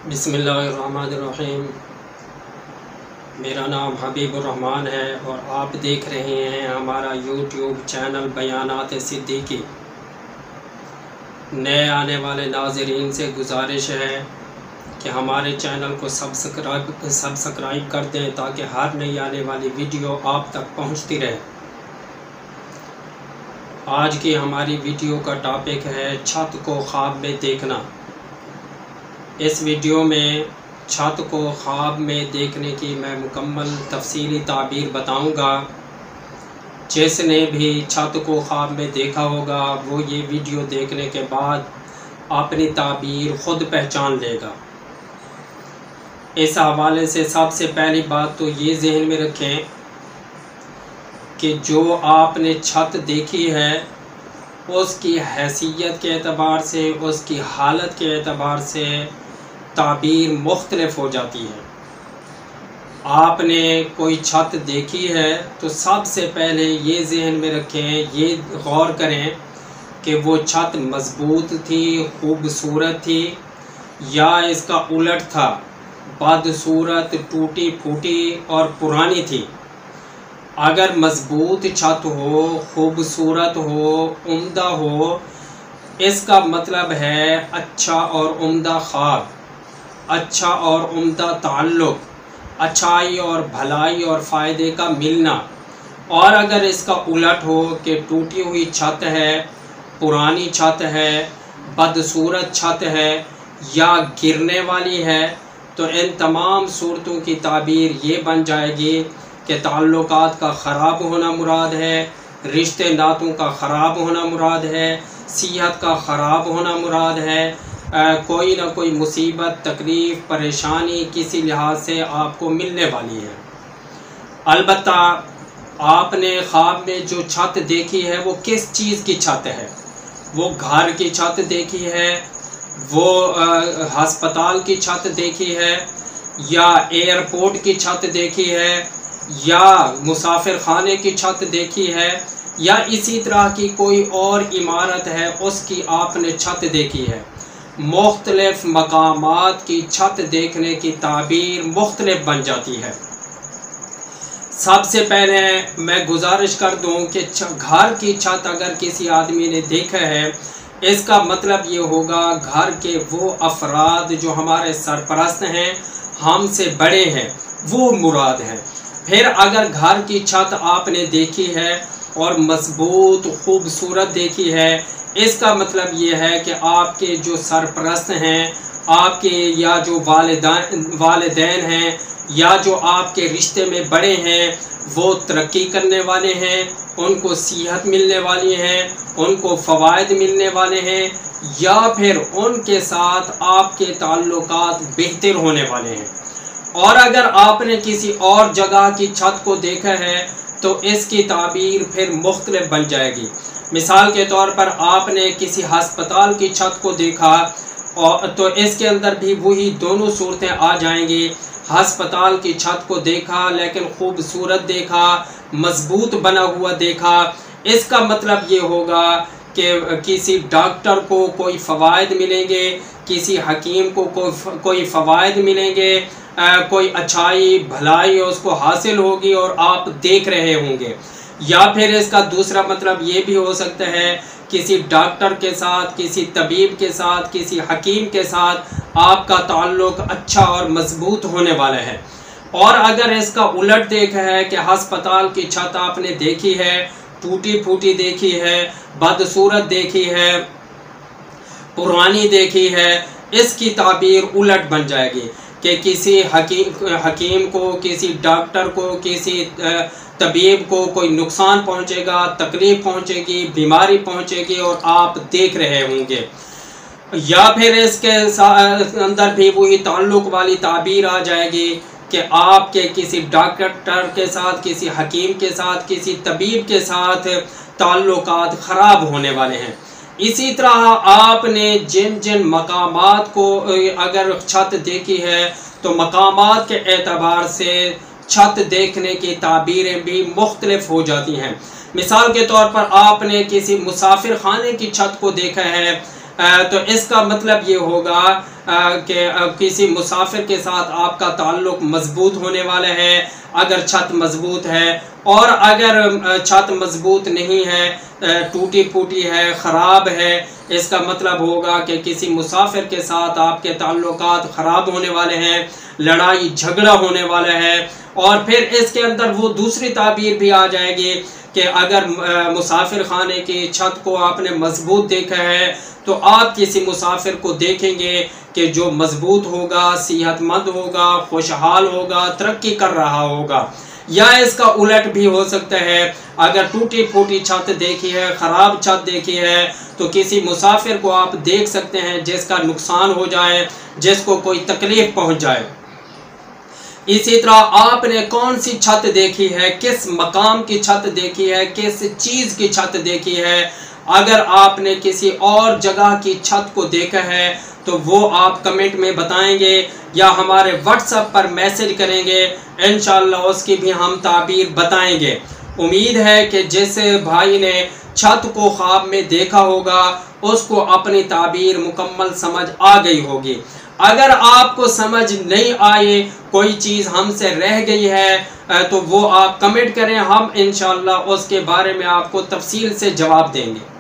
बिस्मिल्लाहिर्रहमानिर्रहीम। मेरा नाम हबीबुर्रहमान है और आप देख रहे हैं हमारा यूट्यूब चैनल बयानात सिद्दीकी। नए आने वाले नाज़रीन से गुजारिश है कि हमारे चैनल को सब्सक्राइब कर दें ताकि हर नई आने वाली वीडियो आप तक पहुंचती रहे। आज की हमारी वीडियो का टॉपिक है छत को ख्वाब में देखना। इस वीडियो में छत को ख्वाब में देखने की मैं मुकम्मल तफसीली ताबीर बताऊंगा। जिसने भी छत को ख्वाब में देखा होगा वो ये वीडियो देखने के बाद अपनी ताबीर ख़ुद पहचान लेगा। इस हवाले से सबसे पहली बात तो ये जहन में रखें कि जो आपने छत देखी है उसकी हैसियत के एतबार से, उसकी हालत के एतबार से ताबीर मुख्तलिफ हो जाती है। आपने कोई छत देखी है तो सबसे पहले ये जहन में रखें, ये गौर करें कि वो छत मजबूत थी, खूबसूरत थी या इसका उलट था, बदसूरत, टूटी फूटी और पुरानी थी। अगर मजबूत छत हो, खूबसूरत हो, उम्दा हो, इसका मतलब है अच्छा और उम्दा ख्वाब, अच्छा और उम्दा ताल्लुक़, अच्छाई और भलाई और फ़ायदे का मिलना। और अगर इसका उलट हो कि टूटी हुई छत है, पुरानी छत है, बदसूरत छत है या गिरने वाली है, तो इन तमाम सूरतों की ताबीर ये बन जाएगी कि ताल्लुकात का ख़राब होना मुराद है, रिश्ते नातों का ख़राब होना मुराद है, सेहत का ख़राब होना मुराद है, कोई ना कोई मुसीबत, तकलीफ़, परेशानी किसी लिहाज से आपको मिलने वाली है। अलबत्ता आपने ख्वाब में जो छत देखी है वो किस चीज़ की छत है? वो घर की छत देखी है, वो हस्पताल की छत देखी है, या एयरपोर्ट की छत देखी है, या मुसाफिर खाने की छत देखी है, या इसी तरह की कोई और इमारत है उसकी आपने छत देखी है। मुख्तलिफ मकामात की छत देखने की ताबीर मुख्तलिफ बन जाती है। सबसे पहले मैं गुजारिश कर दूं कि घर की छत अगर किसी आदमी ने देखा है, इसका मतलब ये होगा घर के वो अफराद जो हमारे सरपरस्त हैं, हमसे बड़े हैं, वो मुराद हैं। फिर अगर घर की छत आपने देखी है और मजबूत खूबसूरत देखी है, इसका मतलब ये है कि आपके जो सरपरस्त हैं, आपके या जो वालिदैन हैं या जो आपके रिश्ते में बड़े हैं, वो तरक्की करने वाले हैं, उनको सेहत मिलने वाली है, उनको फ़वाइद मिलने वाले हैं, या फिर उनके साथ आपके ताल्लुकात बेहतर होने वाले हैं। और अगर आपने किसी और जगह की छत को देखा है तो इसकी ताबीर फिर मुख्तलिफ बन जाएगी। मिसाल के तौर पर आपने किसी हस्पताल की छत को देखा और तो इसके अंदर भी वही दोनों सूरतें आ जाएंगी। हस्पताल की छत को देखा लेकिन खूबसूरत देखा, मजबूत बना हुआ देखा, इसका मतलब ये होगा कि किसी डॉक्टर को कोई फ़वाइद मिलेंगे, किसी हकीम को कोई फ़वाइद मिलेंगे, कोई अच्छाई भलाई उसको हासिल होगी और आप देख रहे होंगे। या फिर इसका दूसरा मतलब ये भी हो सकता है किसी डॉक्टर के साथ, किसी तबीब के साथ, किसी हकीम के साथ आपका ताल्लुक़ अच्छा और मजबूत होने वाला है। और अगर इसका उलट देखा है कि हस्पताल की छत आपने देखी है, टूटी फूटी देखी है, बदसूरत देखी है, पुरानी देखी है, इसकी ताबीर उलट बन जाएगी कि किसी हकीम को, किसी डॉक्टर को, किसी तबीब को कोई नुकसान पहुंचेगा, तकलीफ़ पहुंचेगी, बीमारी पहुंचेगी और आप देख रहे होंगे। या फिर इसके अंदर भी वही ताल्लुक़ वाली ताबीर आ जाएगी कि आपके किसी डॉक्टर के साथ, किसी हकीम के साथ, किसी तबीब के साथ ताल्लुकात ख़राब होने वाले हैं। इसी तरह आपने जिन जिन मकामात को अगर छत देखी है तो मकामात के एतबार से छत देखने की ताबीरें भी मुख्तलिफ हो जाती हैं। मिसाल के तौर पर आपने किसी मुसाफिर खाने की छत को देखा है, तो इसका मतलब ये होगा कि किसी मुसाफिर के साथ आपका ताल्लुक मजबूत होने वाला है अगर छत मजबूत है। और अगर छत मजबूत नहीं है, टूटी फूटी है, ख़राब है, इसका मतलब होगा कि किसी मुसाफिर के साथ आपके ताल्लुकात ख़राब होने वाले हैं, लड़ाई झगड़ा होने वाला है। और फिर इसके अंदर वो दूसरी ताबीर भी आ जाएगी कि अगर मुसाफिर खाने की छत को आपने मजबूत देखा है तो आप किसी मुसाफिर को देखेंगे कि जो मजबूत होगा, सेहतमंद होगा, खुशहाल होगा, तरक्की कर रहा होगा। या इसका उलट भी हो सकता है, अगर टूटी फूटी छत देखी है, ख़राब छत देखी है, तो किसी मुसाफिर को आप देख सकते हैं जिसका नुकसान हो जाए, जिसको कोई तकलीफ पहुंच जाए। इसी तरह आपने कौन सी छत देखी है, किस मकाम की छत देखी है, किस चीज़ की छत देखी है। अगर आपने किसी और जगह की छत को देखा है तो वो आप कमेंट में बताएंगे या हमारे व्हाट्सएप पर मैसेज करेंगे, इंशाअल्लाह उसकी भी हम ताबीर बताएंगे। उम्मीद है कि जिस भाई ने छत को ख्वाब में देखा होगा उसको अपनी ताबीर मुकम्मल समझ आ गई होगी। अगर आपको समझ नहीं आए, कोई चीज़ हमसे रह गई है, तो वो आप कमेंट करें, हम इंशाअल्लाह उसके बारे में आपको तफसील से जवाब देंगे।